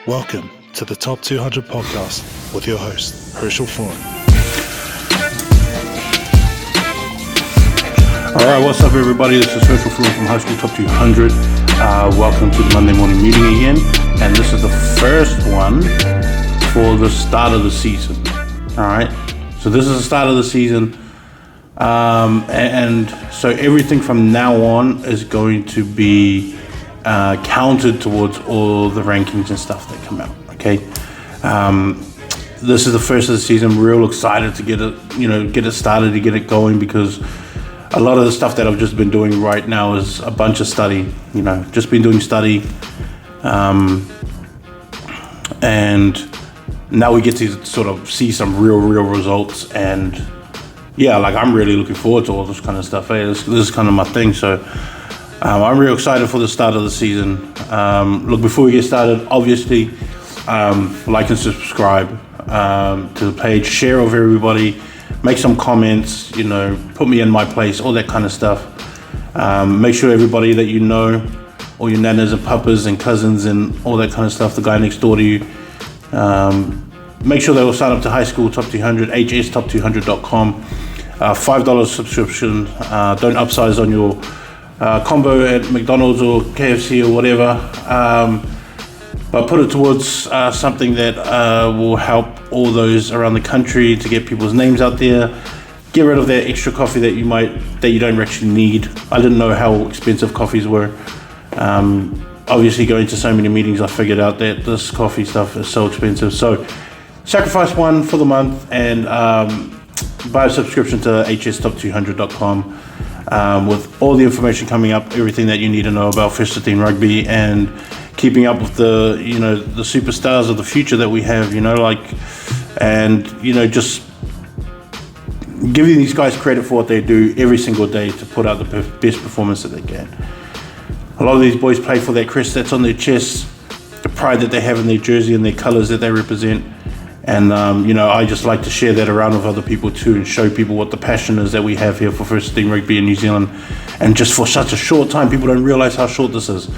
Welcome to the Top 200 podcast with your host, Herschel Fawn. Alright, what's up everybody? This is Herschel Fawn from High School Top 200. Welcome to the Monday morning meeting again. And this is the first one for the start of the season. Alright, so this is the start of the season. And so everything from now on is going to be counted towards all the rankings and stuff that come out. Okay, this is the first of the season. Real excited to get it started, to get it going, because a lot of the stuff that I've just been doing right now is a bunch of study. Just been doing study, and now we get to sort of see some real results. And yeah, like I'm really looking forward to all this kind of stuff. Hey, this is kind of my thing. So I'm real excited for the start of the season. Look, before we get started, obviously, like and subscribe to the page, share with everybody, make some comments, put me in my place, all that kind of stuff. Make sure everybody that you know, all your nanas and papas and cousins and all that kind of stuff, the guy next door to you, make sure they will sign up to High School Top 200, hstop200.com. $5 subscription. Don't upsize on your combo at McDonald's or KFC or whatever, but put it towards something that will help all those around the country to get people's names out there. Get rid of that extra coffee that you don't actually need. I didn't know how expensive coffees were. Obviously, going to so many meetings, I figured out that this coffee stuff is so expensive. So sacrifice one for the month and buy a subscription to hstop200.com with all the information coming up, everything that you need to know about first 15 rugby and keeping up with the the superstars of the future that we have, just giving these guys credit for what they do every single day to put out the best performance that they can. A lot of these boys play for that crest that's on their chest, the pride that they have in their jersey and their colours that they represent. And, I just like to share that around with other people too and show people what the passion is that we have here for first 15 rugby in New Zealand. And just for such a short time, people don't realise how short this is.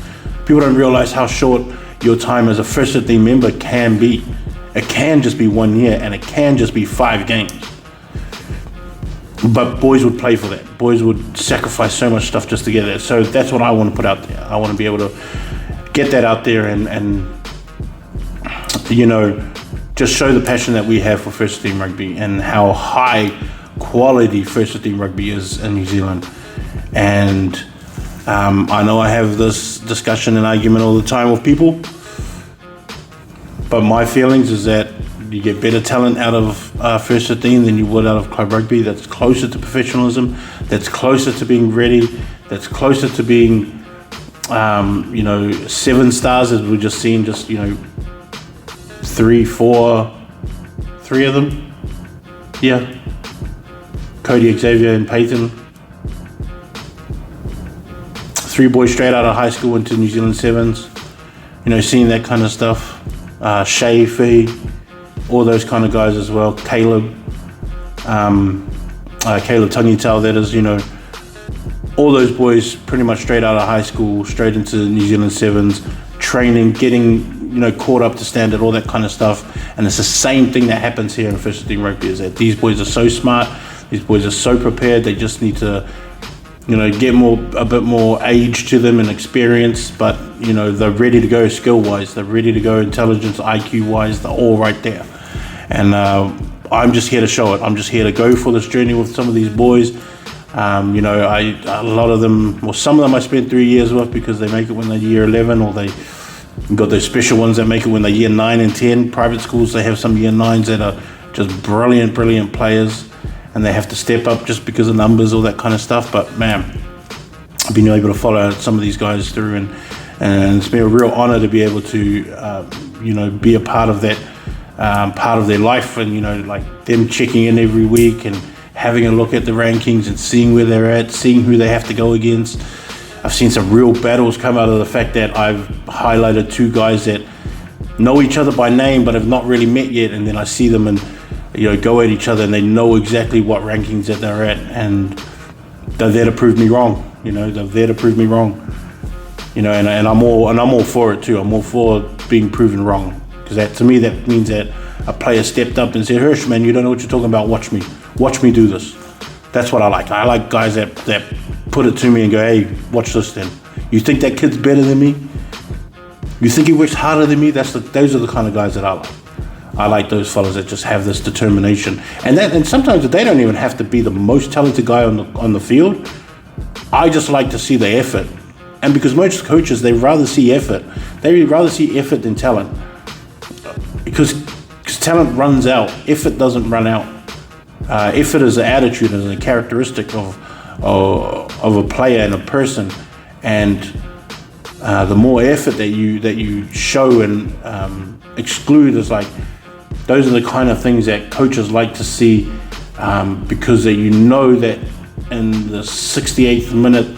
People don't realise how short your time as a first 15 member can be. It can just be 1 year and it can just be 5 games. But boys would play for that. Boys would sacrifice so much stuff just to get there. So that's what I want to put out there. I want to be able to get that out there and just show the passion that we have for first team rugby and how high quality first team rugby is in New Zealand. And I know I have this discussion and argument all the time with people, but my feelings is that you get better talent out of first 15 than you would out of club rugby. That's closer to professionalism, that's closer to being ready, that's closer to being 7 stars, as we've just seen, three of them. Yeah. Cody, Xavier, and Peyton. 3 boys straight out of high school into New Zealand Sevens. Seeing that kind of stuff. Shay, Fee, all those kind of guys as well. Caleb Tangitau, that is, all those boys pretty much straight out of high school, straight into New Zealand Sevens, training, getting caught up to standard, all that kind of stuff. And it's the same thing that happens here in first 15 rugby, is that these boys are so smart, these boys are so prepared, they just need to get a bit more age to them and experience, but they're ready to go skill wise, they're ready to go intelligence, IQ wise, they're all right there. And I'm just here to show it. I'm just here to go for this journey with some of these boys. A lot of them, well, some of them I spent 3 years with because they make it when they're year 11, or they got those special ones that make it when they're year 9 and 10. Private schools, they have some year 9s that are just brilliant players, and they have to step up just because of numbers, all that kind of stuff. But man, I've been able to follow some of these guys through, and it's been a real honor to be able to be a part of that, part of their life, and like them checking in every week and having a look at the rankings and seeing where they're at, seeing who they have to go against. I've seen some real battles come out of the fact that I've highlighted 2 guys that know each other by name but have not really met yet, and then I see them and go at each other, and they know exactly what rankings that they're at, and they're there to prove me wrong. They're there to prove me wrong. and I'm all for it too. I'm all for being proven wrong, because that, to me, that means that a player stepped up and said, Hirsch, man, you don't know what you're talking about. Watch me do this. That's what I like. I like guys that put it to me and go, hey, watch this then. You think that kid's better than me? You think he works harder than me? Those are the kind of guys that I like. I like those fellas that just have this determination, and sometimes they don't even have to be the most talented guy on the field. I just like to see the effort, and because most coaches, they rather see effort. They rather see effort than talent, because talent runs out. Effort doesn't run out. Effort is an attitude and a characteristic of a player and a person, and the more effort that you show and exclude is like, those are the kind of things that coaches like to see, because that that in the 68th minute,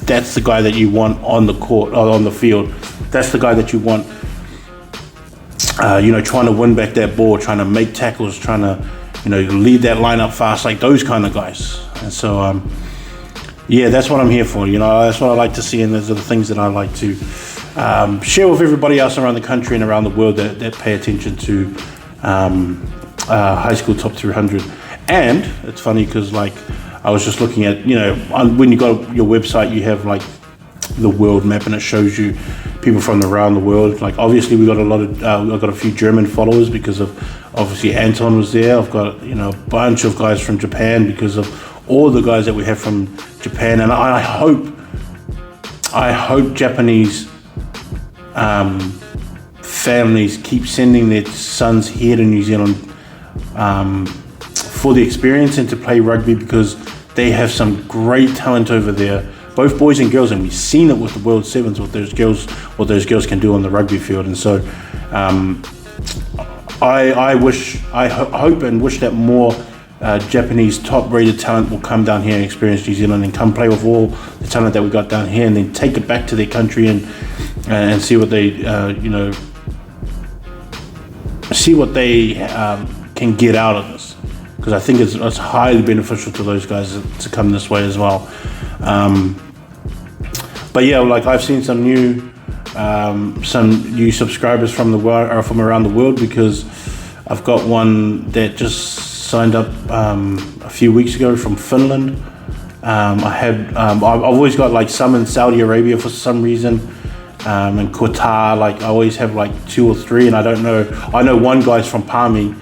that's the guy that you want on the court or on the field. That's the guy that you want, trying to win back that ball, trying to make tackles, trying to, lead that line up fast, like those kind of guys. And so, that's what I'm here for. That's what I like to see, and those are the things that I like to share with everybody else around the country and around the world that pay attention to high school top 300. And it's funny because, like, I was just looking at, when you got your website, you have like the world map, and it shows you people from around the world. Like, obviously we got I've got a few German followers because of, obviously, Anton was there. I've got, a bunch of guys from Japan because of all the guys that we have from Japan. And I hope Japanese families keep sending their sons here to New Zealand for the experience and to play rugby, because they have some great talent over there, both boys and girls, and we've seen it with the World Sevens, what those girls can do on the rugby field. And so I hope and wish that more Japanese top-rated talent will come down here and experience New Zealand and come play with all the talent that we got down here, and then take it back to their country and see what they can get out of this, because I think it's highly beneficial to those guys to come this way as well. But yeah, like, I've seen some new subscribers from the world, or from around the world, because I've got one that just signed up a few weeks ago from Finland. I've always got like some in Saudi Arabia for some reason, and Qatar. Like, I always have like 2 or 3, and I don't know. I know one guy's from Palmy,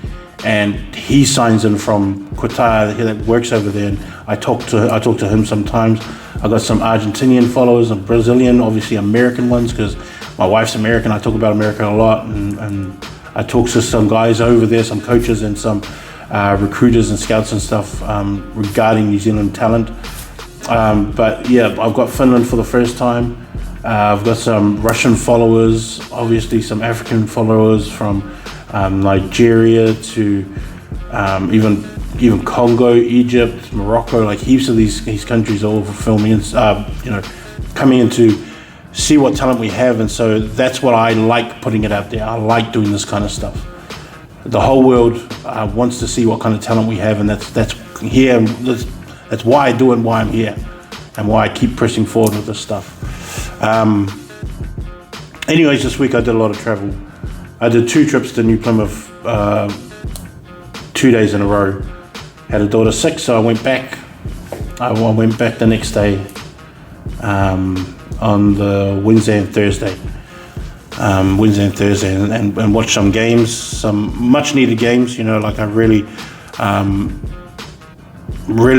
and he signs in from Qatar, that works over there, and I talk to him sometimes. I got some Argentinian followers and Brazilian, obviously American ones, because my wife's American. I talk about America a lot, and I talk to some guys over there, some coaches and some recruiters and scouts and stuff regarding New Zealand talent. But yeah, I've got Finland for the first time. I've got some Russian followers, obviously some African followers from Nigeria to even Congo, Egypt, Morocco, like heaps of these countries all over filming, coming in to see what talent we have. And so that's what I like, putting it out there. I like doing this kind of stuff. The whole world wants to see what kind of talent we have, and that's here. That's why I do it, and why I'm here, and why I keep pressing forward with this stuff. Anyways, this week I did a lot of travel. I did 2 trips to New Plymouth, 2 days in a row. Had a daughter sick, so I went back. I went back the next day, on the Wednesday and Thursday. And watched some games, some much needed games. Like, I really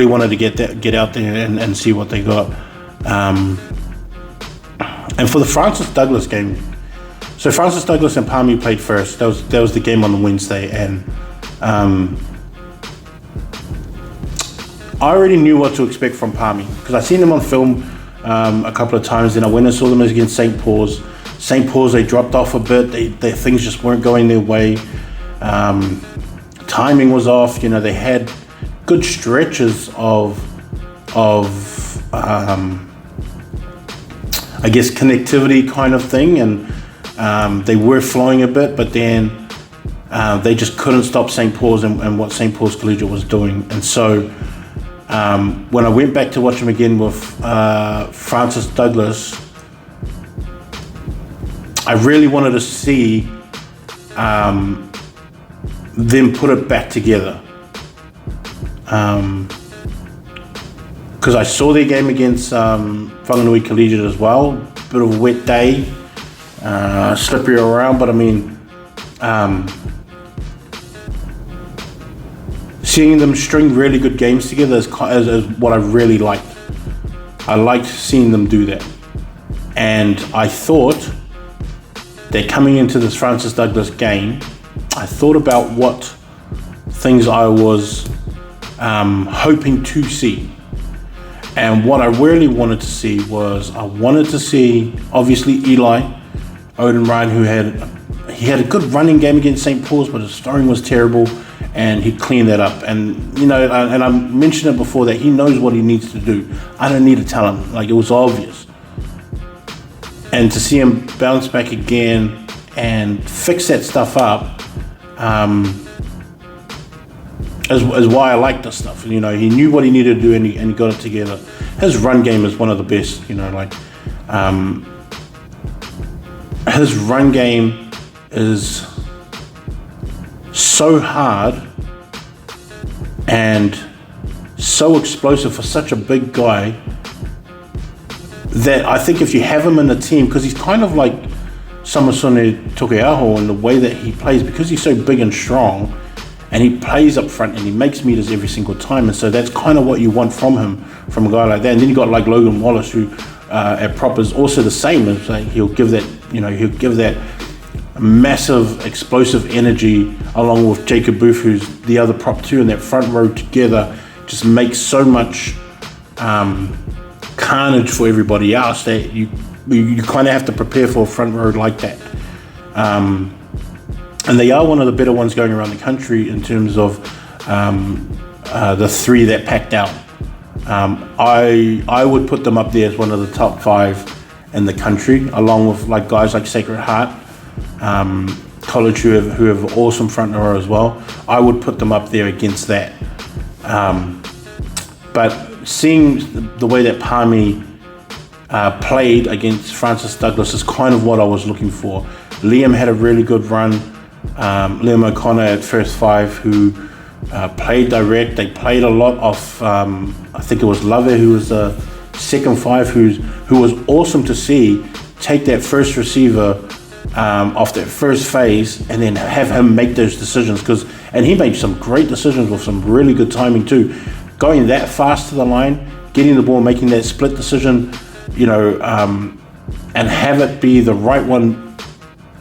wanted to get out there and see what they got. And for the Francis Douglas game, so Francis Douglas and Palmy played first. That was the game on the Wednesday, and I already knew what to expect from Palmy, because I've seen them on film a couple of times. Then I went and saw them against St. Paul's. St. Paul's, they dropped off a bit. Things just weren't going their way. Timing was off. They had good stretches of I guess connectivity kind of thing, and they were flowing a bit, but then they just couldn't stop St. Paul's and what St. Paul's Collegiate was doing. And so when I went back to watch them again with Francis Douglas, I really wanted to see them put it back together. Because I saw their game against Whanganui Collegiate as well. Bit of a wet day, slippery around, but I mean, seeing them string really good games together is what I really liked. I liked seeing them do that. And I thought that coming into this Francis Douglas game, I thought about what things I was hoping to see. And what I really wanted to see was, I wanted to see, obviously, Eli Odenryan, who had a good running game against St. Paul's, but his throwing was terrible, and he cleaned that up. And, you know, and I mentioned it before that he knows what he needs to do. I don't need to tell him, like, it was obvious. And to see him bounce back again and fix that stuff up, is why I like this stuff. You know, he knew what he needed to do, and he got it together. His run game is one of the best. You know, like his run game is so hard and so explosive for such a big guy that I think if you have him in the team, because he's kind of like Samasone Tokeaho in the way that he plays, because he's so big and strong. And he plays up front and he makes meters every single time. And so that's kind of what you want from him, from a guy like that. And then you got like Logan Wallace, who at prop is also the same. It's like he'll give that massive explosive energy, along with Jacob Booth, who's the other prop too, and that front row together just makes so much carnage for everybody else that you kind of have to prepare for a front row like that. And they are one of the better ones going around the country in terms of the three that packed out. I would put them up there as one of the top 5 in the country, along with like guys like Sacred Heart, College, who have awesome front row as well. I would put them up there against that. But seeing the way that Palmy played against Francis Douglas is kind of what I was looking for. Liam had a really good run. Liam O'Connor at first 5, who played direct. They played a lot off, I think it was Lover, who was the second 5, who was awesome to see take that first receiver off that first phase and then have him make those decisions. And he made some great decisions with some really good timing too. Going that fast to the line, getting the ball, making that split decision, you know, and have it be the right one.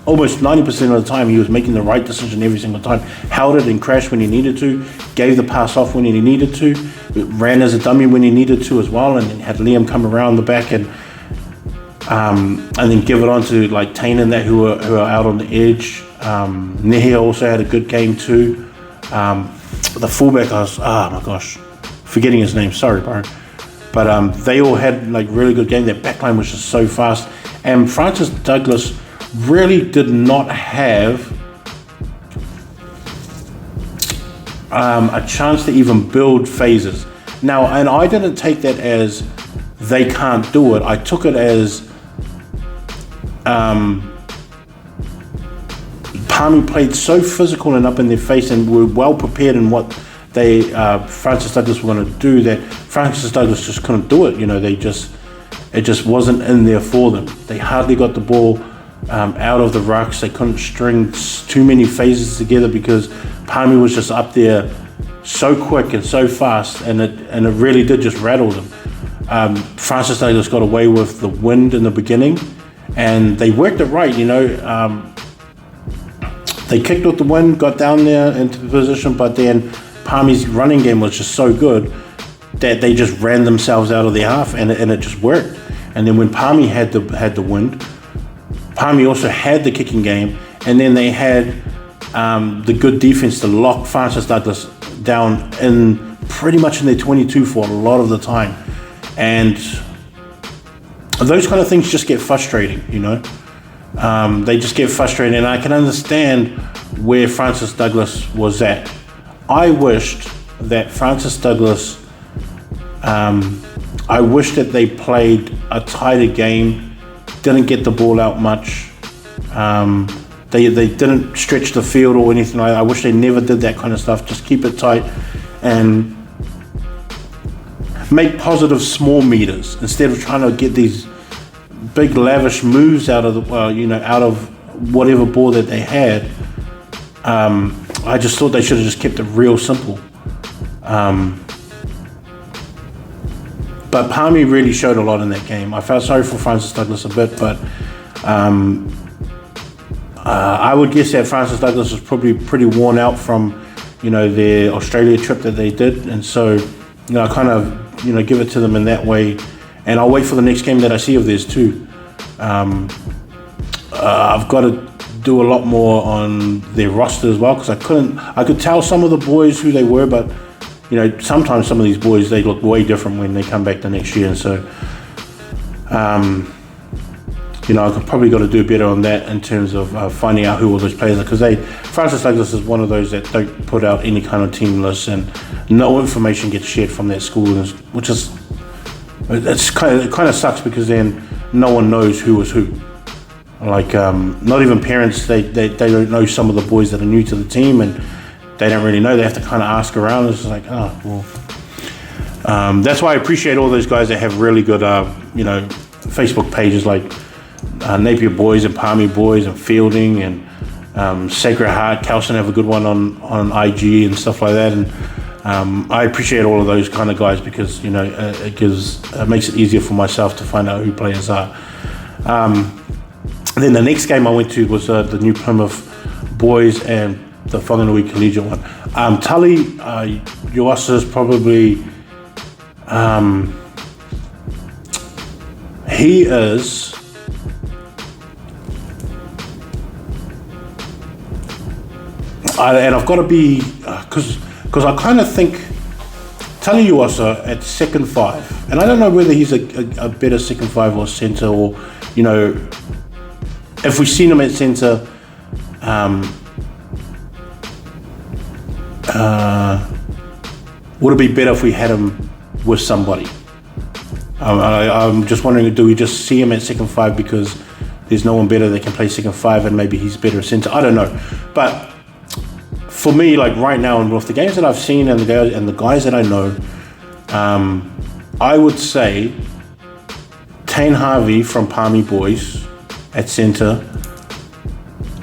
Almost 90% of the time, he was making the right decision every single time. Held it and crashed when he needed to. Gave the pass off when he needed to. Ran as a dummy when he needed to as well. And then had Liam come around the back and then give it on to like Tane and that who are out on the edge. Nehia also had a good game too. The fullback, forgetting his name. Sorry, bro. But they all had like really good game. Their backline was just so fast. And Francis Douglas really did not have a chance to even build phases. Now, and I didn't take that as they can't do it. I took it as Palmy played so physical and up in their face and were well prepared in what they Francis Douglas were going to do, that Francis Douglas just couldn't do it. You know, it just wasn't in there for them. They hardly got the ball out of the rucks. They couldn't string too many phases together because Palmy was just up there so quick and so fast, and it really did just rattle them. Francis Douglas got away with the wind in the beginning, and they worked it right. You know, they kicked with the wind, got down there into the position, but then Palmy's running game was just so good that they just ran themselves out of their half, and it just worked. And then when Palmy had the wind, Palmy also had the kicking game, and then they had the good defense to lock Francis Douglas down in pretty much in their 22 for a lot of the time. And those kind of things just get frustrating, you know. They just get frustrating, and I can understand where Francis Douglas was at. I wished that Francis Douglas, I wish that they played a tighter game, didn't get the ball out much, They didn't stretch the field or anything. I wish they never did that kind of stuff. Just keep it tight and make positive small meters instead of trying to get these big lavish moves out of out of whatever ball that they had. I just thought they should have just kept it real simple. But Palmy really showed a lot in that game. I felt sorry for Francis Douglas a bit, but I would guess that Francis Douglas was probably pretty worn out from, their Australia trip that they did, and so, I kind of, give it to them in that way, and I'll wait for the next game that I see of theirs too. I've got to do a lot more on their roster as well, because I could tell some of the boys who they were, but sometimes some of these boys, they look way different when they come back the next year, and so I've probably got to do better on that in terms of finding out who all those players are, because Francis Douglas is one of those that don't put out any kind of team list, and no information gets shared from that school, which is it kind of sucks, because then no one knows who is who. Like not even parents, they don't know some of the boys that are new to the team, and they don't really know. They have to kind of ask around. It's just like, that's why I appreciate all those guys that have really good Facebook pages like Napier Boys and Palmy Boys and Fielding and Sacred Heart. Kelson have a good one on IG and stuff like that, and I appreciate all of those kind of guys, because it makes it easier for myself to find out who players are. Then the next game I went to was the New Plymouth Boys and the Whanganui Collegiate one. Tully Yuasa is probably he is and I've got to be because I kind of think Tully Yuasa at second five, and I don't know whether he's a better second five or centre, or if we've seen him at centre, would it be better if we had him with somebody? I'm just wondering, do we just see him at second five because there's no one better that can play second five, and maybe he's better at centre? I don't know. But for me, like right now, and with the games that I've seen and the guys that I know, I would say Tane Harvey from Palmy Boys at centre,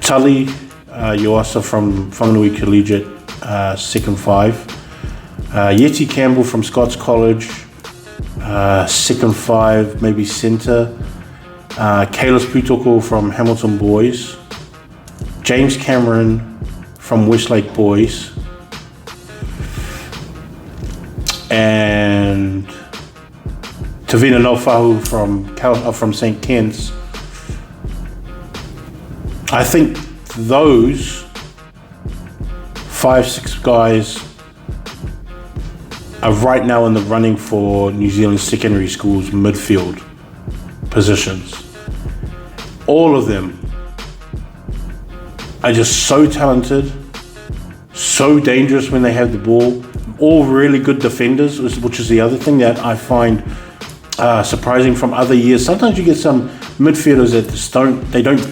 Tully Yuasa from Whanganui Collegiate, second five, Yeti Campbell from Scots College, second five, maybe centre, Kalis Putoko from Hamilton Boys, James Cameron from Westlake Boys, and Tavina Nofahu from St. Kitts. I think those 5-6 guys are right now in the running for New Zealand secondary schools midfield positions. All of them are just so talented, so dangerous when they have the ball, all really good defenders, which is the other thing that I find surprising from other years. Sometimes you get some midfielders that just don't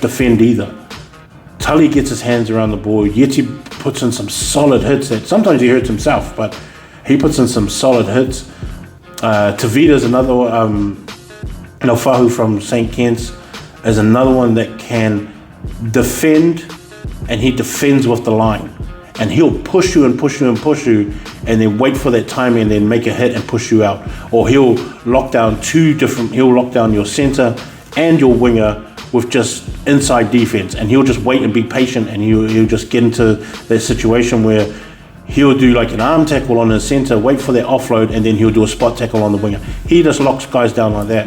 defend either. Tully gets his hands around the ball. Yeti puts in some solid hits that sometimes he hurts himself, but he puts in some solid hits. Tavita's another one. Nofahu from St. Kitts is another one that can defend, and he defends with the line. And he'll push you and push you and push you, and then wait for that timing and then make a hit and push you out. Or he'll lock down he'll lock down your centre and your winger with just inside defense, and he'll just wait and be patient, and he'll just get into that situation where he'll do like an arm tackle on his centre, wait for that offload, and then he'll do a spot tackle on the winger. He just locks guys down like that.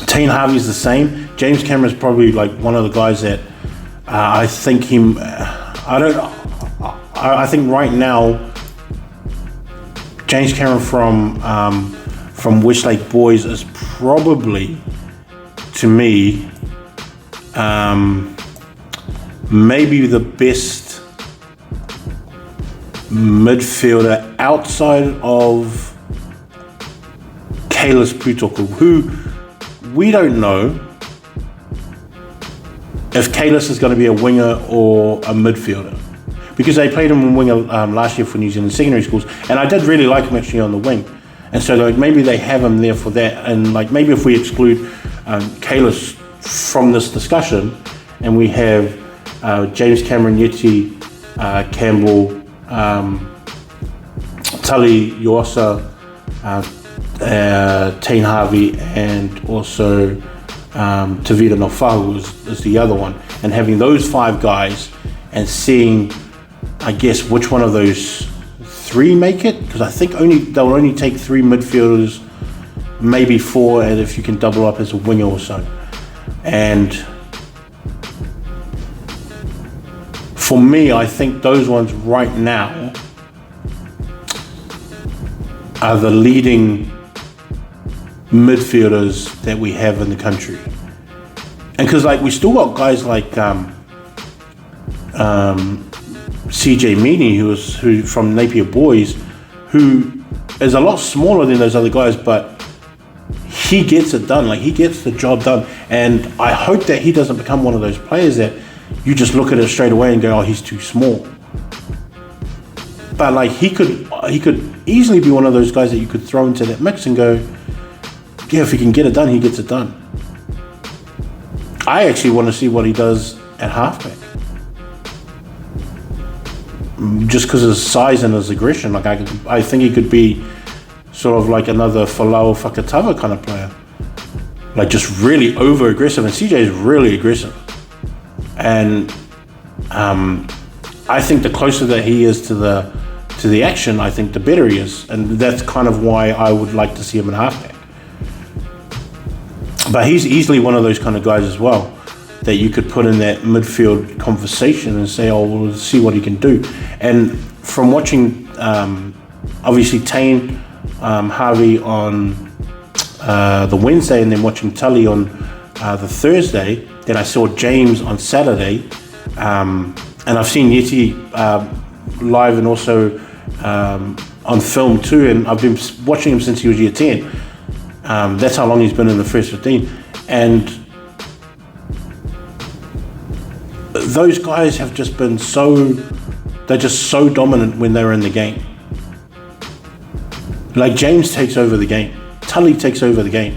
Tane Harvey's the same. James Cameron's probably like one of the guys that I think I think right now James Cameron from Westlake Boys is probably, to me, maybe the best midfielder outside of Kalis Putoko, who we don't know if Kalis is going to be a winger or a midfielder. Because they played him in winger last year for New Zealand secondary schools, and I did really like him actually on the wing. And so like maybe they have him there for that, and like maybe if we exclude Kalis from this discussion, and we have James Cameron, Yeti, Campbell, Tully, Yosa, Tain Harvey, and also Tavita Nofahu is the other one, and having those 5 guys and seeing, I guess, which one of those 3 make it, because I think they'll only take 3 midfielders, maybe 4, and if you can double up as a winger or so. And for me, I think those ones right now are the leading midfielders that we have in the country. And because like we still got guys like CJ Meany, who from Napier Boys, who is a lot smaller than those other guys, but he gets it done. Like he gets the job done, and I hope that he doesn't become one of those players that you just look at it straight away and go, oh, he's too small. But like he could easily be one of those guys that you could throw into that mix and go, yeah, if he can get it done, he gets it done. I actually want to see what he does at halfback, just because of his size and his aggression. Like I think he could be sort of like another Folau Fakatava kind of player, like just really over aggressive. And CJ is really aggressive, and I think the closer that he is to the action, I think the better he is, and that's kind of why I would like to see him in halfback. But he's easily one of those kind of guys as well that you could put in that midfield conversation and say, oh, we'll see what he can do. And from watching, obviously, Tain Harvey on the Wednesday, and then watching Tully on the Thursday, then I saw James on Saturday, and I've seen Yeti live and also on film too, and I've been watching him since he was year 10. That's how long he's been in the first 15, and those guys have just been they're just so dominant when they're in the game. Like James takes over the game, Tully takes over the game,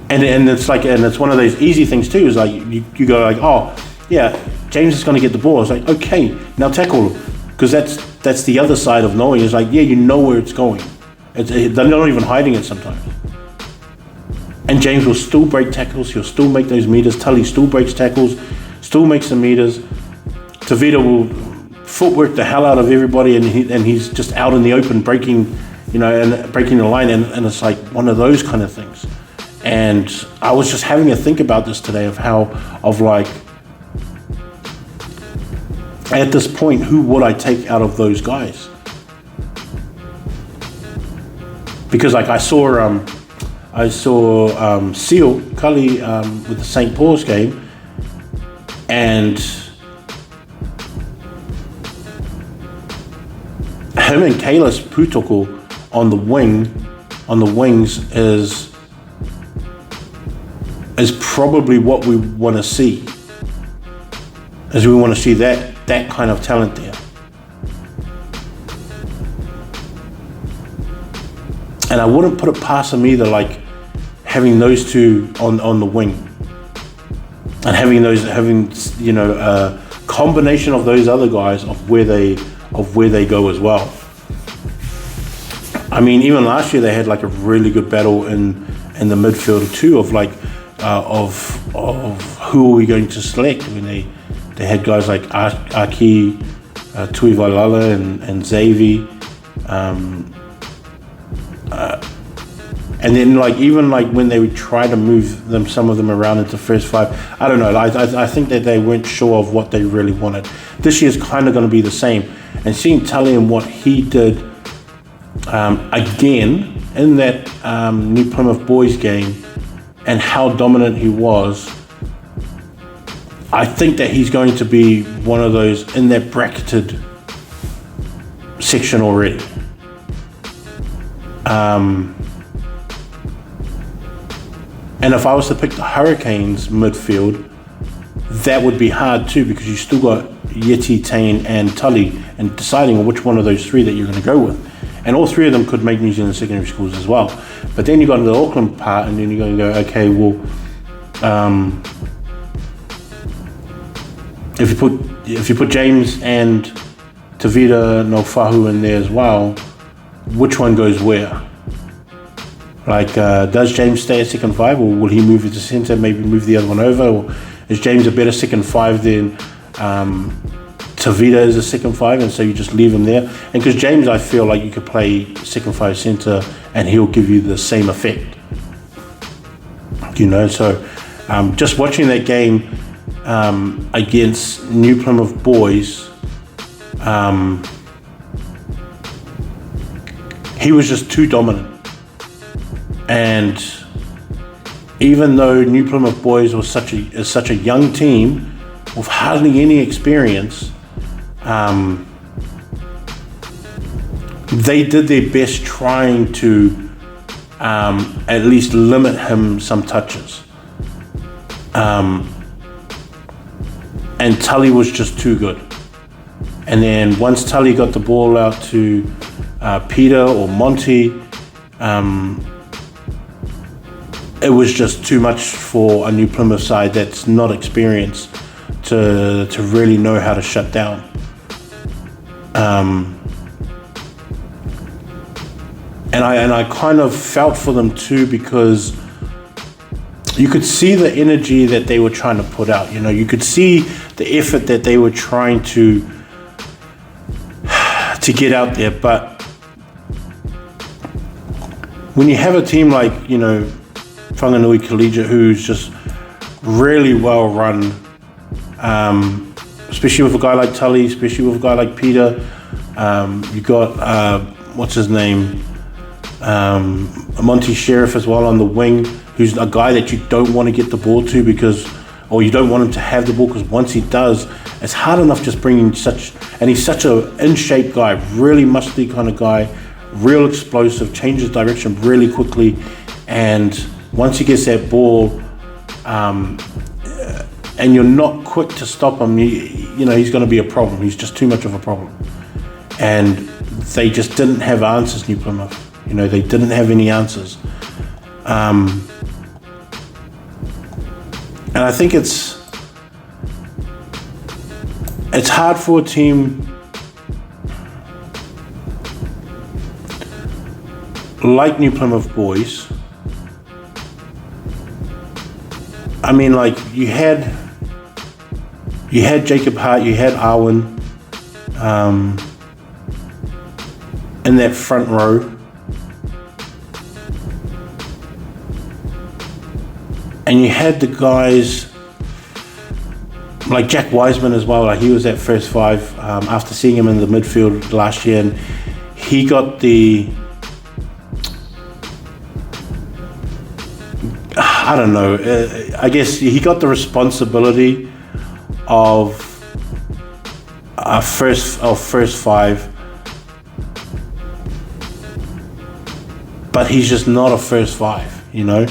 and it's like, and it's one of those easy things too, is like you go like, oh yeah, James is going to get the ball. It's like, okay, now tackle, because that's the other side of knowing. Is like, yeah, you know where it's going. They're not even hiding it sometimes. And James will still break tackles. He'll still make those meters. Tully still breaks tackles, still makes the meters. Tavita will footwork the hell out of everybody, and he's just out in the open breaking, and breaking the line. And it's like one of those kind of things. And I was just having a think about this today of like, at this point, who would I take out of those guys? Because like I saw Seal Cully with the St. Paul's game, and him and Kalis Putoko on the wings is probably what we want to see. As we want to see that kind of talent there. And I wouldn't put it past them either, like having those two on the wing, and having a combination of those other guys of where they go as well. I mean, even last year they had like a really good battle in the midfield too, of like of who are we going to select. I mean, they had guys like Aki, Tuivalala and Xavi. And then like even like when they would try to move some of them around into first 5, I don't know. I think that they weren't sure of what they really wanted. This year's kind of going to be the same. And seeing Tully and what he did again in that New Plymouth Boys game, and how dominant he was, I think that he's going to be one of those in that bracketed section already. And if I was to pick the Hurricanes midfield, that would be hard too, because you still got Yeti, Tane and Tully, and deciding on which one of those three that you're going to go with. And all three of them could make New Zealand secondary schools as well. But then you got into the Auckland part, and then you're going to go, okay, well, if you put James and Tavita Nofahu in there as well, which one goes where? Like, does James stay at second five, or will he move to centre, maybe move the other one over? Or is James a better second five than Tavita is a second five, and so you just leave him there? And because James, I feel like you could play second five centre and he'll give you the same effect. You know, so just watching that game against New Plymouth boys, he was just too dominant. And even though New Plymouth boys was such a young team with hardly any experience, they did their best trying to at least limit him some touches. And Tully was just too good. And then once Tully got the ball out to Peter or Monty, it was just too much for a New Plymouth side that's not experienced to really know how to shut down. And I kind of felt for them too, because you could see the energy that they were trying to put out. You know, you could see the effort that they were trying to get out there. But when you have a team like, you know, Whanganui Collegiate, who's just really well run, especially with a guy like Tully, especially with a guy like Peter, you got what's his name, Monty Sheriff as well on the wing, who's a guy that you don't want to get the ball to, because, or you don't want him to have the ball, because once he does, it's hard enough just bringing and he's such a in-shape guy, really muscly kind of guy, real explosive, changes direction really quickly, and once he gets that ball, and you're not quick to stop him, you know, he's going to be a problem. He's just too much of a problem. And they just didn't have answers, New Plymouth. You know, they didn't have any answers. And I think it's hard for a team like New Plymouth boys. I mean, like, you had Jacob Hart, you had Arwen in that front row. And you had the guys like Jack Wiseman as well. Like, he was at first five after seeing him in the midfield last year, and he got the, I don't know, I guess he got the responsibility of first five, but he's just not a first five, you know.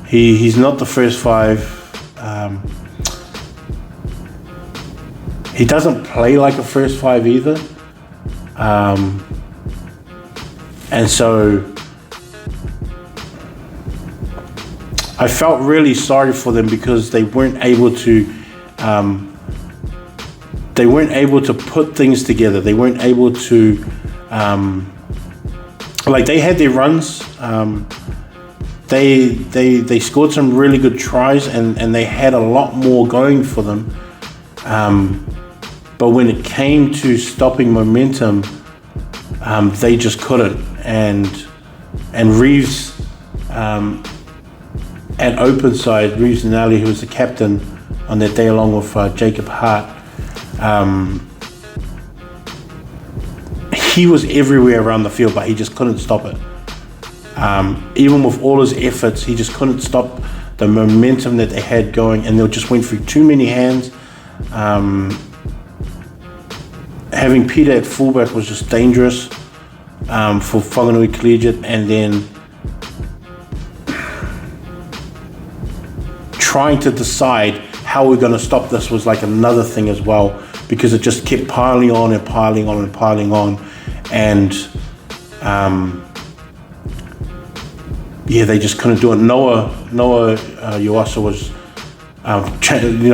He's not the first five. He doesn't play like a first five either. And so I felt really sorry for them, because they weren't able to put things together. They weren't able to like, they had their runs. They scored some really good tries, and they had a lot more going for them. But when it came to stopping momentum, they just couldn't. And Reeves at open side, Reeves and Ali, who was the captain on that day along with Jacob Hart, he was everywhere around the field, but he just couldn't stop it. Even with all his efforts, he just couldn't stop the momentum that they had going, and they just went through too many hands. Having Peter at fullback was just dangerous for Whanganui Collegiate, and then trying to decide how we're going to stop this was like another thing as well, because it just kept piling on and piling on and piling on. And they just couldn't do it. Noah Yuasa was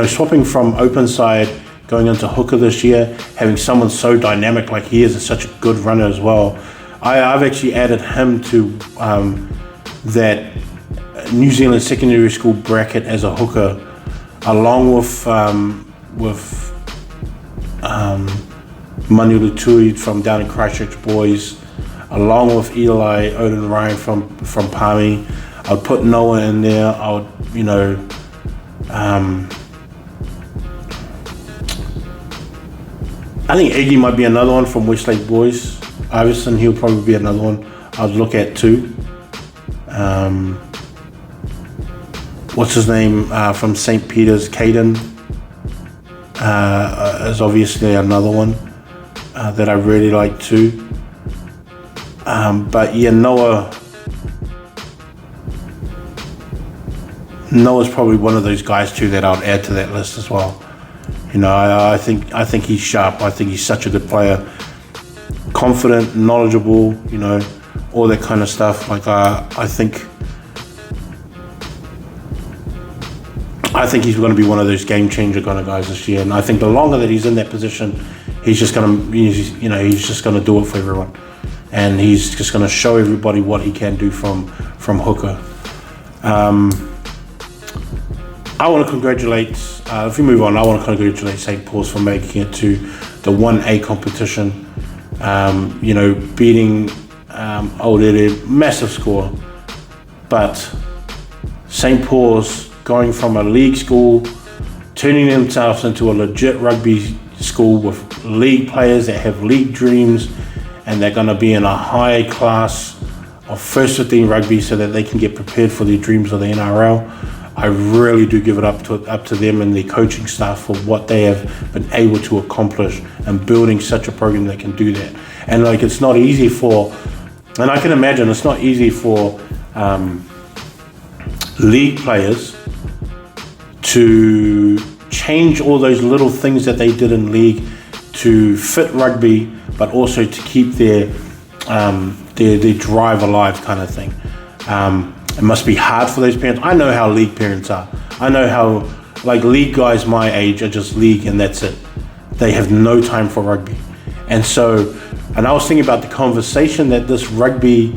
swapping from open side going into hooker this year, having someone so dynamic like he is and such a good runner as well. I've actually added him to that New Zealand secondary school bracket as a hooker, along with Manu Lutui from down in Christchurch Boys, along with Eli Odin Ryan from Palmy. I'd put Noah in there. I would, I think Iggy might be another one from Westlake Boys. Iverson, he'll probably be another one I'd look at too. What's his name from St. Peter's, Caden, is obviously another one that I really like too. But yeah, Noah's probably one of those guys too that I'd add to that list as well. I think he's sharp. I think he's such a good player, confident, knowledgeable. All that kind of stuff. Like I think he's going to be one of those game changer kind of guys this year. And I think the longer that he's in that position, he's just going to do it for everyone, and he's just going to show everybody what he can do from hooker. I want to congratulate, if we move on, I want to congratulate St. Paul's for making it to the 1A competition, beating Aorere, massive score. But St. Paul's going from a league school, turning themselves into a legit rugby school with league players that have league dreams, and they're going to be in a high class of first 15 rugby so that they can get prepared for their dreams of the NRL. I really do give it up to them and their coaching staff for what they have been able to accomplish and building such a program that can do that. And it's not easy and I can imagine it's not easy for league players to change all those little things that they did in league to fit rugby, but also to keep their drive alive, kind of thing. It must be hard for those parents. I know how league parents are. I know how league guys my age are just league and that's it. They have no time for rugby. And I was thinking about the conversation that this rugby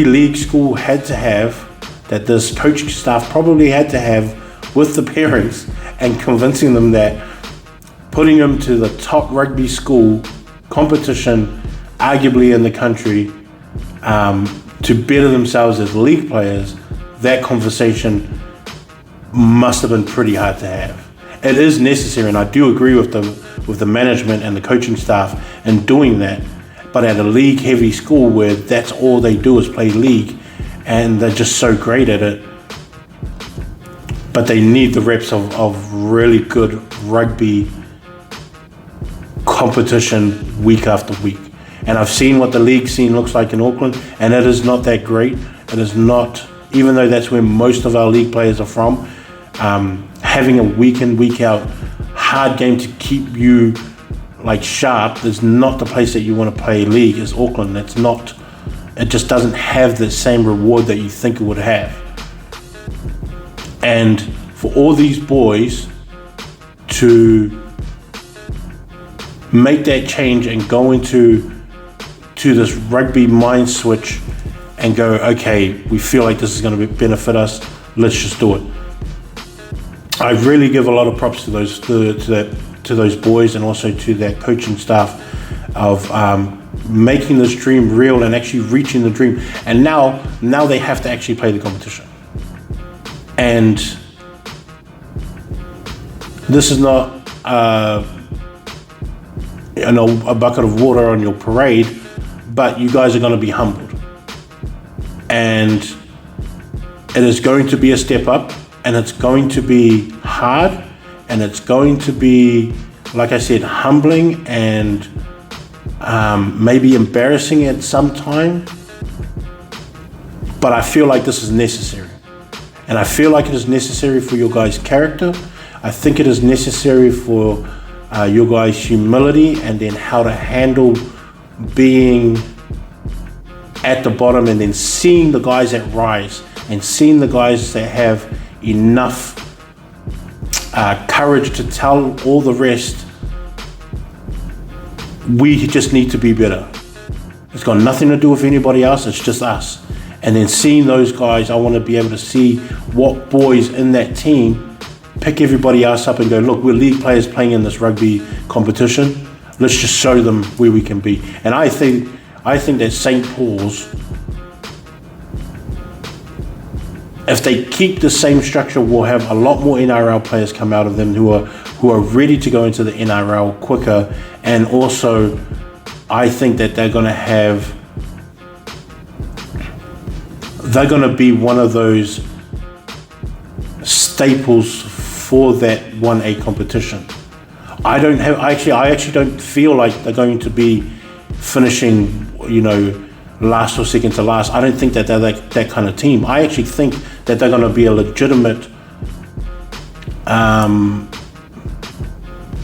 league school had to have, that this coaching staff probably had to have with the parents, and convincing them that putting them to the top rugby school competition, arguably in the country, to better themselves as league players, that conversation must have been pretty hard to have. It is necessary, and I do agree with the management and the coaching staff in doing that. But at a league-heavy school where that's all they do is play league, and they're just so great at it, but they need the reps of really good rugby competition week after week. And I've seen what the league scene looks like in Auckland, and it is not that great. It is not, even though that's where most of our league players are from, having a week in, week out hard game to keep you sharp is not the place that you want to play league, is Auckland. It's not, it just doesn't have the same reward that you think it would have. And for all these boys to make that change and go into this rugby mind switch and go, okay, we feel like this is going to benefit us, let's just do it. I really give a lot of props to those boys, and also to that coaching staff of making this dream real and actually reaching the dream. And now they have to actually play the competition. And this is not a bucket of water on your parade, but you guys are going to be humbled. And it is going to be a step up, and it's going to be hard, and it's going to be, like I said, humbling and maybe embarrassing at some time. But I feel like this is necessary. And I feel like it is necessary for your guys' character. I think it is necessary for your guys' humility, and then how to handle being at the bottom, and then seeing the guys that rise, and seeing the guys that have enough courage to tell all the rest, we just need to be better. It's got nothing to do with anybody else, it's just us. And then seeing those guys, I want to be able to see what boys in that team pick everybody else up and go, look, we're league players playing in this rugby competition. Let's just show them where we can be. And I think that St. Paul's, if they keep the same structure, will have a lot more NRL players come out of them who are ready to go into the NRL quicker. And also, I think that they're going to be one of those staples for that 1A competition. I actually don't feel like they're going to be finishing, last or second to last. I don't think that they're that kind of team. I actually think that they're going to be a legitimate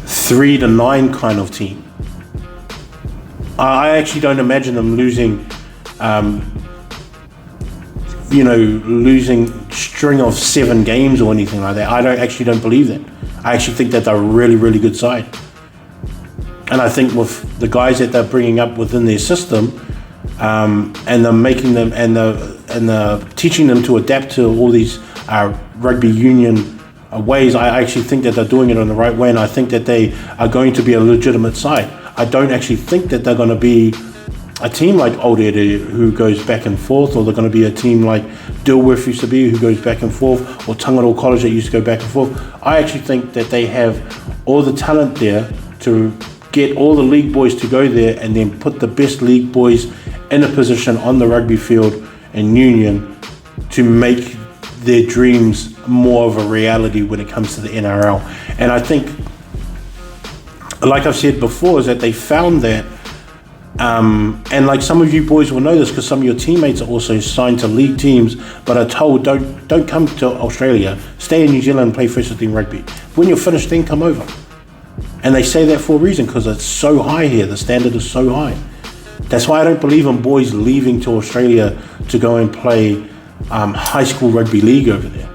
3 to 9 kind of team. I actually don't imagine them losing string of 7 games or anything like that. I don't believe that. I actually think that they're a really, really good side. And I think with the guys that they're bringing up within their system, and they're making them, and they're teaching them to adapt to all these rugby union ways, I actually think that they're doing it in the right way, and I think that they are going to be a legitimate side. I don't actually think that they're going to be a team like Old Ere who goes back and forth, or they're going to be a team like Dilworth used to be who goes back and forth, or Whanganui Collegiate used to go back and forth. I actually think that they have all the talent there to get all the league boys to go there, and then put the best league boys in a position on the rugby field in union to make their dreams more of a reality when it comes to the NRL. And I think, like I've said before, is that they found that, and like some of you boys will know this because some of your teammates are also signed to league teams, but are told don't come to Australia, stay in New Zealand and play first team rugby. When you're finished, then come over. And they say that for a reason, because it's so high here, the standard is so high. That's why I don't believe in boys leaving to Australia to go and play high school rugby league over there,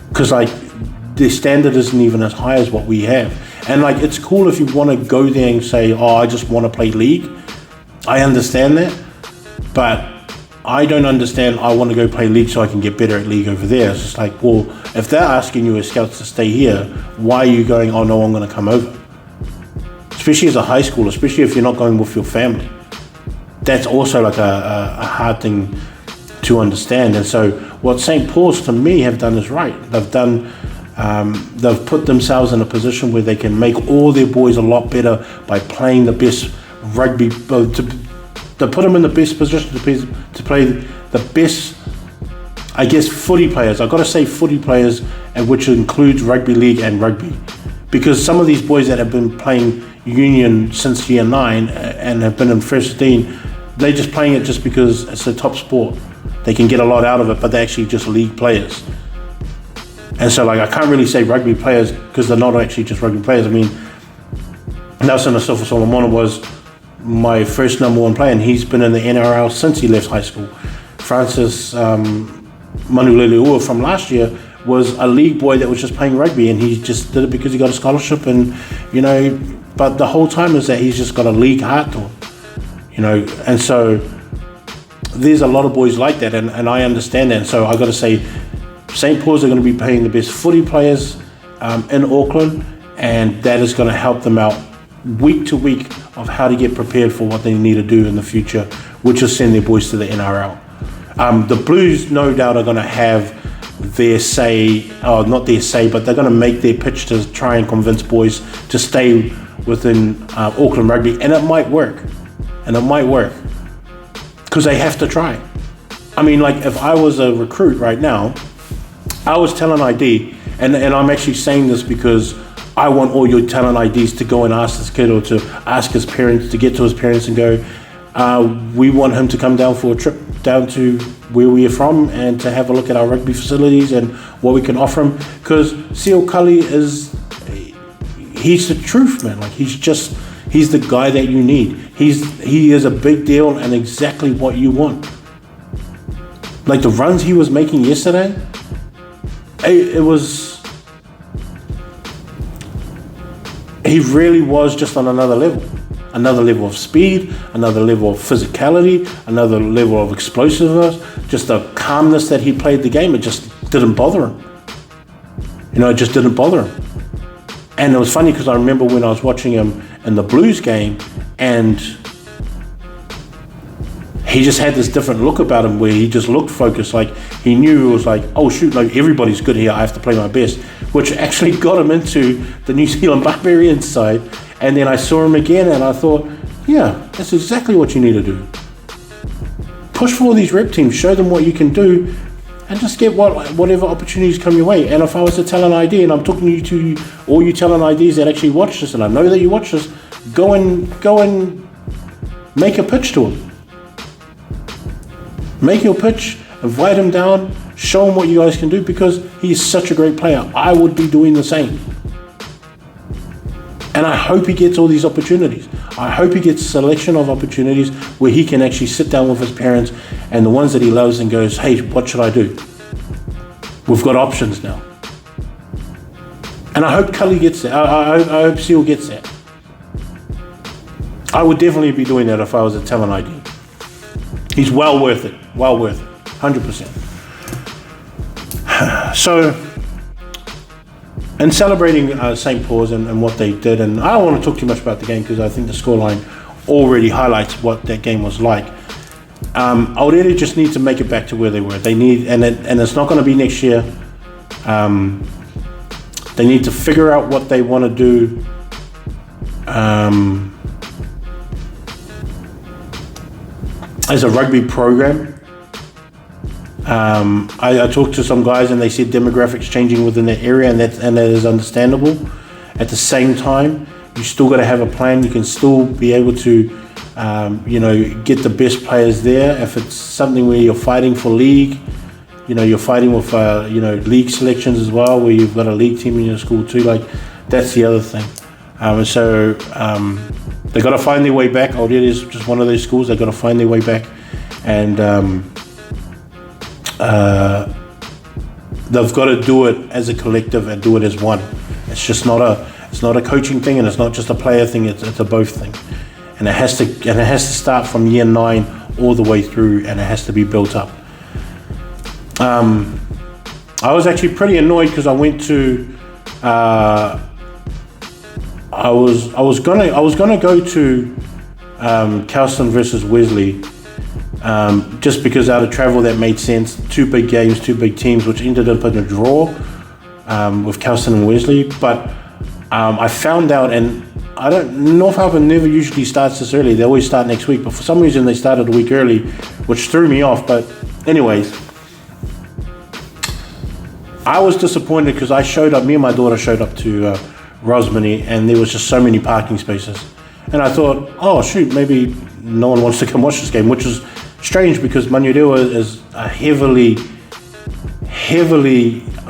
because the standard isn't even as high as what we have. And it's cool if you want to go there and say, oh, I just want to play league. I understand that, but I don't understand, I want to go play league so I can get better at league over there. It's just like, well, if they're asking you as scouts to stay here, why are you going, oh no, I'm going to come over? Especially as a high schooler, especially if you're not going with your family. That's also like a hard thing to understand. And so what St. Paul's to me have done is right. They've put themselves in a position where they can make all their boys a lot better by playing the best rugby, to put them in the best position to play the best, I guess, footy players. I've got to say footy players, which includes rugby league and rugby. Because some of these boys that have been playing union since year 9 and have been in first team, they're just playing it just because it's a top sport. They can get a lot out of it, but they're actually just league players. And so I can't really say rugby players because they're not actually just rugby players. I mean, Nelson Asafa Solomon was my first number 1 player, and he's been in the NRL since he left high school. Francis Manuleleua from last year was a league boy that was just playing rugby, and he just did it because he got a scholarship, and but the whole time is that he's just got a league heart to him, and so there's a lot of boys like that, and I understand that. And so I got to say, St. Paul's are going to be paying the best footy players in Auckland, and that is going to help them out week to week of how to get prepared for what they need to do in the future, which is send their boys to the NRL. The Blues, no doubt, are going to have their say, not their say, but they're going to make their pitch to try and convince boys to stay within Auckland Rugby, and it might work. Because they have to try. I mean, if I was a recruit right now, I was talent ID, and I'm actually saying this because I want all your talent IDs to go and ask this kid, or to ask his parents, to get to his parents and go, we want him to come down for a trip down to where we are from and to have a look at our rugby facilities and what we can offer him. Because Seal Cully he's the truth, man. Like he's the guy that you need. He is a big deal and exactly what you want. Like the runs he was making yesterday, he really was just on another level of speed, another level of physicality, another level of explosiveness, just the calmness that he played the game. It just didn't bother him. It just didn't bother him. And it was funny because I remember when I was watching him in the Blues game, and he just had this different look about him where he just looked focused, like he knew it was like, oh shoot, like everybody's good here, I have to play my best, which actually got him into the New Zealand Barbarians side. And then I saw him again and I thought, yeah, that's exactly what you need to do. Push for all these rep teams, show them what you can do, and just get whatever opportunities come your way. And if I was a talent ID, and I'm talking to all you talent IDs that actually watch this, and I know that you watch this, go and make a pitch to him. Make your pitch, invite him down, show him what you guys can do, because he's such a great player. I would be doing the same. And I hope he gets all these opportunities. I hope he gets a selection of opportunities where he can actually sit down with his parents and the ones that he loves and goes, hey, what should I do? We've got options now. And I hope Cully gets that. I hope Seal gets that. I would definitely be doing that if I was a talent ID. He's well worth it. Well worth it. 100%. So, in celebrating St. Paul's and what they did, and I don't want to talk too much about the game because I think the scoreline already highlights what that game was like. Aotearoa just need to make it back to where they were. They need, and it's not going to be next year. They need to figure out what they want to do. As a rugby program. I talked to some guys and they said demographics changing within that area, and that is understandable. At the same time, you still got to have a plan. You can still be able to, get the best players there. If it's something where you're fighting for league, you're fighting with, league selections as well, where you've got a league team in your school too. Like that's the other thing. They got to find their way back. Aotearoa is just one of those schools. They got to find their way back, and they've got to do it as a collective and do it as one. It's just not a coaching thing, and it's not just a player thing. It's a both thing, and it has to start from year 9 all the way through, and it has to be built up. I was actually pretty annoyed because I went to. I was gonna go to Kelston versus Wesley, just because out of travel that made sense. 2 big games, 2 big teams, which ended up in a draw with Kelston and Wesley. But I found out, and North Harbour never usually starts this early. They always start next week, but for some reason they started a week early, which threw me off. But anyways, I was disappointed because me and my daughter showed up to Rosmini, and there was just so many parking spaces, and I thought, oh shoot, maybe no one wants to come watch this game, which is strange because Manurewa is a heavily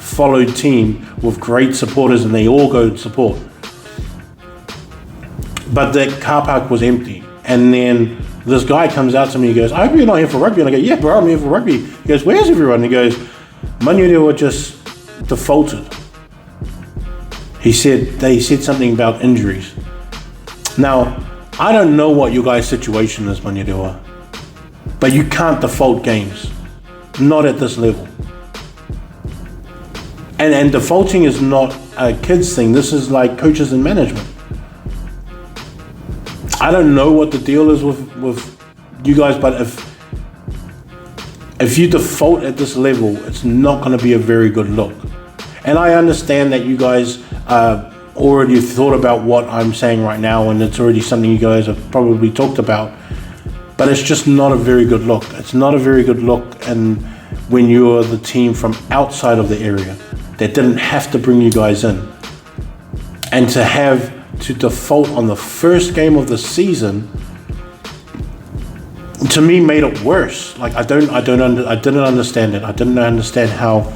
followed team with great supporters, and they all go to support. But the car park was empty, and then this guy comes out to me, he goes, I hope you're not here for rugby. And I go, yeah bro, I'm here for rugby. He goes, where's everyone? And he goes, Manurewa just defaulted. They said something about injuries. Now, I don't know what your guys' situation is, Manurewa, but you can't default games. Not at this level. And defaulting is not a kids thing. This is like coaches and management. I don't know what the deal is with you guys, but if you default at this level, it's not going to be a very good look. And I understand that you guys already thought about what I'm saying right now, and it's already something you guys have probably talked about, but it's just not a very good look. It's not a very good look, and when you're the team from outside of the area that didn't have to bring you guys in, and to default on the first game of the season to me made it worse. Like I didn't understand it. I didn't understand how,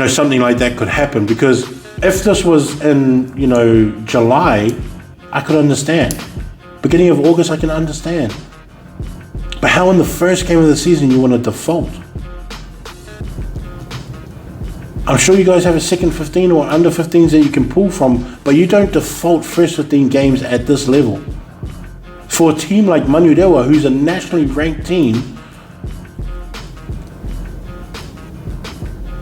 something like that could happen, because if this was in, July, I could understand. Beginning of August, I can understand. But how in the first game of the season you want to default? I'm sure you guys have a second 15 or under 15s that you can pull from, but you don't default first 15 games at this level. For a team like Manurewa, who's a nationally ranked team,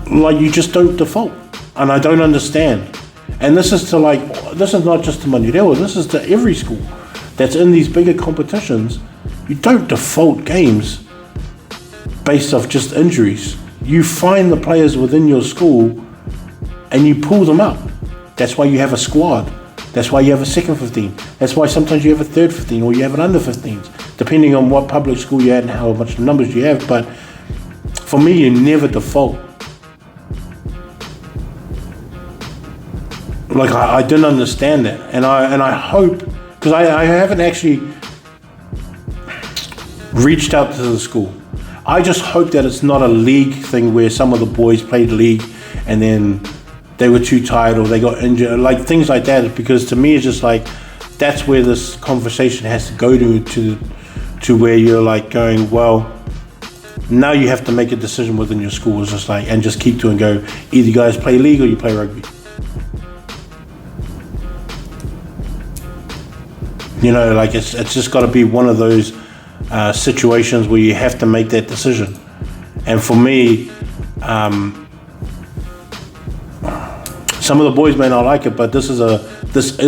like, you just don't default. And I don't understand. And this is not just to Manurewa, this is to every school that's in these bigger competitions. You don't default games based off just injuries. You find the players within your school and you pull them up. That's why you have a squad. That's why you have a second 15. That's why sometimes you have a third 15 or you have an under 15s, depending on what public school you're at and how much numbers you have. But for me, you never default. Like, I didn't understand that. And I hope, because I haven't actually reached out to the school. I just hope that it's not a league thing where some of the boys played league and then they were too tired or they got injured, like things like that. Because to me, it's just like, that's where this conversation has to go to where you're like going, well, now you have to make a decision within your school. It's just like, and just keep to and go, either you guys play league or you play rugby. Like it's just got to be one of those situations where you have to make that decision. And for me, some of the boys may not like it, but this is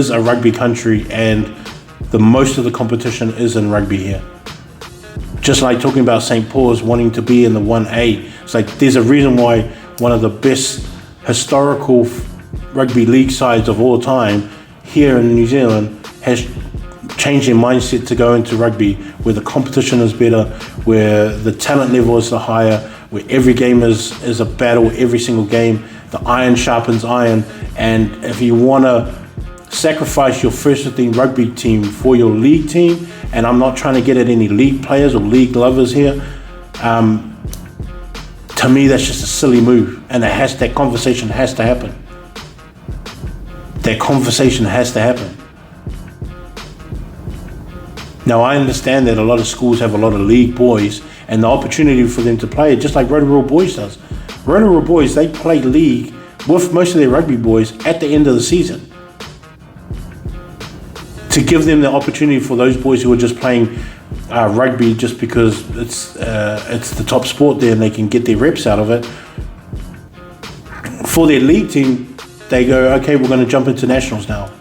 a rugby country, and the most of the competition is in rugby here. Just like talking about St. Paul's wanting to be in the 1A, it's like there's a reason why one of the best historical rugby league sides of all time here in New Zealand has changed their mindset to go into rugby, where the competition is better, where the talent level is higher, where every game is a battle, every single game, the iron sharpens iron. And if you want to sacrifice your first 15 rugby team for your league team, and I'm not trying to get at any league players or league lovers here, to me that's just a silly move, and that conversation has to happen. That conversation has to happen. Now, I understand that a lot of schools have a lot of league boys and the opportunity for them to play, just like Rotorua Boys does. Rotorua Boys, they play league with most of their rugby boys at the end of the season, to give them the opportunity for those boys who are just playing rugby just because it's the top sport there and they can get their reps out of it. For their league team, they go, okay, we're going to jump into nationals now.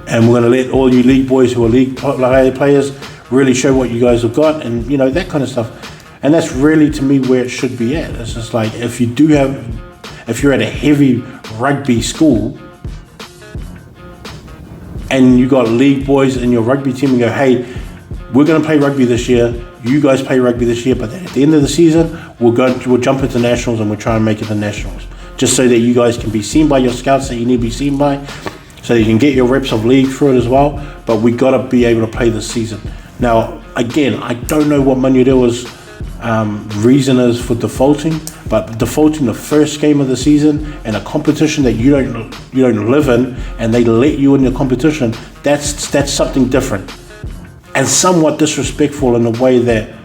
And we're going to let all you league boys who are league players really show what you guys have got, and that kind of stuff. And that's really, to me, where it should be at. It's just like, if you're at a heavy rugby school and you got league boys in your rugby team and go, hey, we're going to play rugby this year, you guys play rugby this year, but at the end of the season we'll jump into nationals and we'll try and make it to nationals, just so that you guys can be seen by your scouts that you need to be seen by, so you can get your reps of league through it as well. But we got to be able to play this season. Now, again, I don't know what Manurewa's reason is for defaulting, but defaulting the first game of the season in a competition that you don't live in, and they let you in the competition, that's something different, and somewhat disrespectful in the way that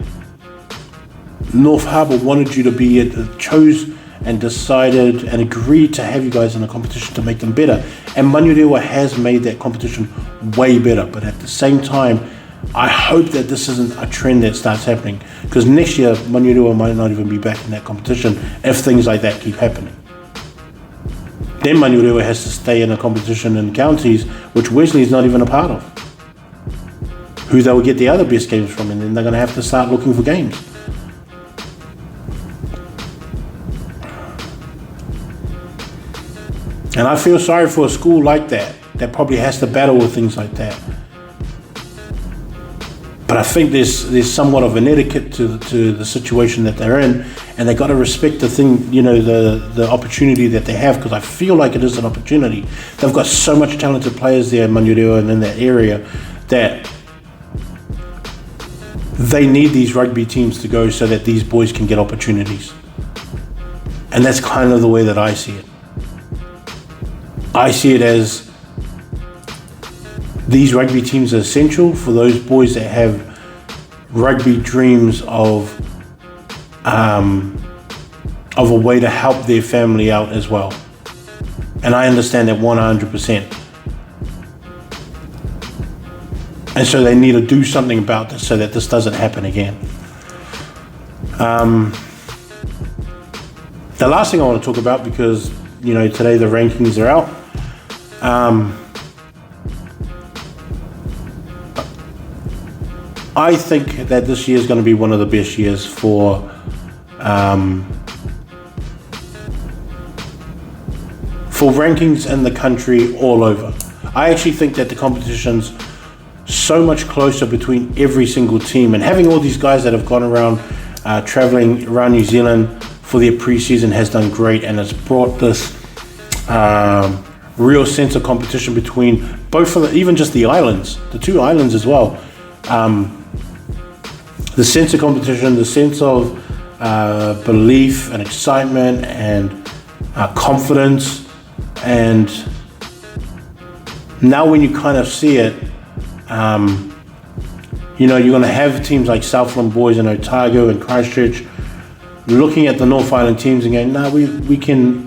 North Harbour wanted you to be, chose and decided and agreed to have you guys in a competition to make them better. And Manurewa has made that competition way better. But at the same time, I hope that this isn't a trend that starts happening, because next year Manurewa might not even be back in that competition if things like that keep happening. Then Manurewa has to stay in a competition in counties, which Wesley is not even a part of, who they will get the other best games from, and then they're going to have to start looking for games. And I feel sorry for a school like that probably has to battle with things like that. But I think there's somewhat of an etiquette to the situation that they're in, and they got to respect the thing, the opportunity that they have, because I feel like it is an opportunity. They've got so much talented players there in Manurewa and in that area that they need these rugby teams to go so that these boys can get opportunities. And that's kind of the way that I see it. I see it as these rugby teams are essential for those boys that have rugby dreams of a way to help their family out as well. And I understand that 100%. And so they need to do something about this so that this doesn't happen again. The last thing I want to talk about, because today the rankings are out. I think that this year is going to be one of the best years for rankings in the country all over. I actually think that the competition's so much closer between every single team, and having all these guys that have gone around traveling around New Zealand for their pre-season has done great, and it's brought this real sense of competition between both of even just the islands, the two islands as well. The sense of competition, the sense of belief and excitement and confidence, and now when you kind of see it, you're going to have teams like Southland Boys and Otago and Christchurch looking at the North Island teams and going, "No, we can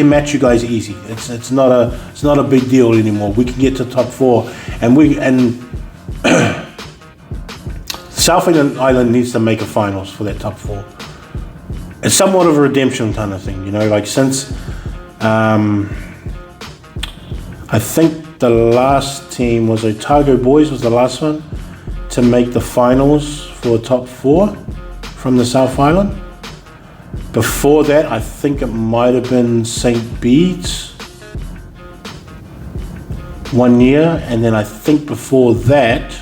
match you guys easy. It's not a big deal anymore. We can get to top 4, and South Island needs to make a finals for that top 4. It's somewhat of a redemption kind of thing, like since I think the last team was Otago Boys was the last one to make the finals for top 4 from the South Island. Before that, I think it might have been St. Bede's one year, and then I think before that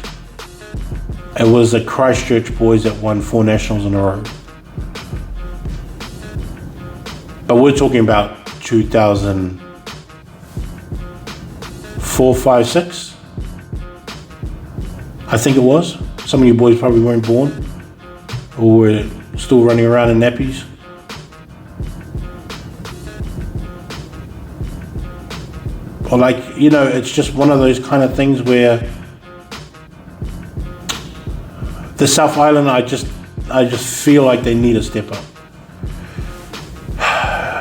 it was the Christchurch Boys that won 4 nationals in a row. But we're talking about 2004, 5, 6. I think it was. Some of you boys probably weren't born or were still running around in nappies. Or it's just one of those kind of things where the South Island, I just feel like they need a step up.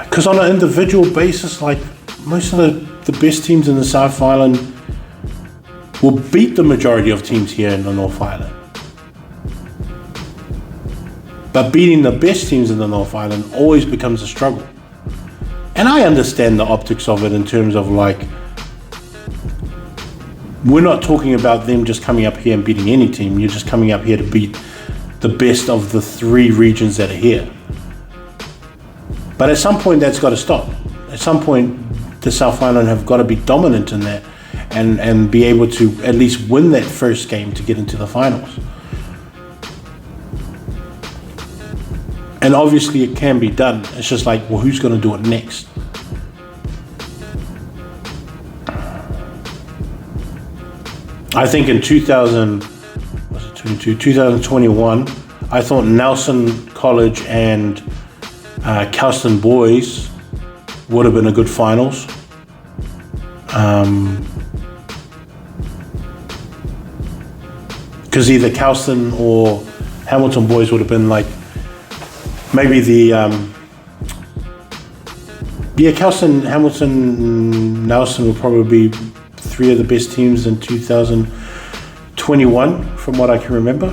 Because on an individual basis, most of the best teams in the South Island will beat the majority of teams here in the North Island. But beating the best teams in the North Island always becomes a struggle. And I understand the optics of it in terms of we're not talking about them just coming up here and beating any team. You're just coming up here to beat the best of the 3 regions that are here. But at some point that's got to stop. At some point the South Island have got to be dominant in that and be able to at least win that first game to get into the finals. And obviously it can be done. It's just who's going to do it next? I think in 2021, I thought Nelson College and Kelston Boys would have been a good finals. Because either Kelston or Hamilton Boys would have been maybe the Kelston, Hamilton, Nelson would probably be 3 of the best teams in 2021 from what I can remember.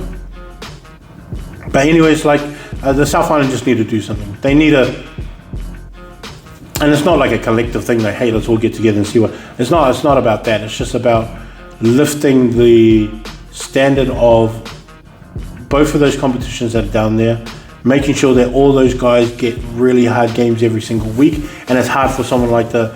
But anyways, the South Island just need to do something. They need and it's not like a collective thing hey, let's all get together and see what. It's not about that. It's just about lifting the standard of both of those competitions that are down there, making sure that all those guys get really hard games every single week. And it's hard for someone like the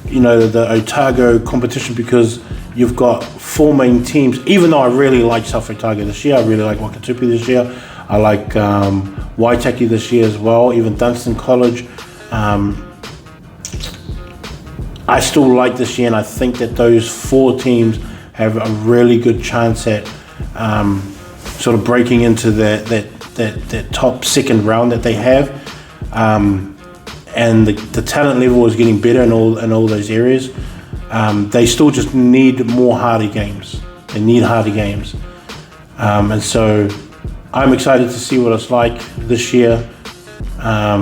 Otago competition because you've got 4 main teams. Even though I really like South Otago this year, I really like Wakatupi this year, I like Waitaki this year as well, even Dunstan College. I still like this year, and I think that those 4 teams have a really good chance at sort of breaking into that top second round that they have, and the talent level is getting better in all those areas. They still just need more harder games. They need harder games, and so I'm excited to see what it's like this year.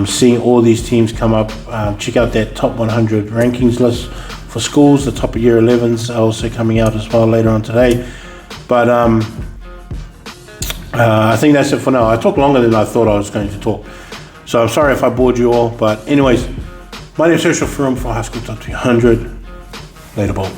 Seeing all these teams come up. Check out that top 100 rankings list for schools. The top of year 11s are also coming out as well later on today. But I think that's it for now. I talked longer than I thought I was going to talk, so I'm sorry if I bored you all. But anyways, my name is Herschel Froome for High School Top 200. Later, ball.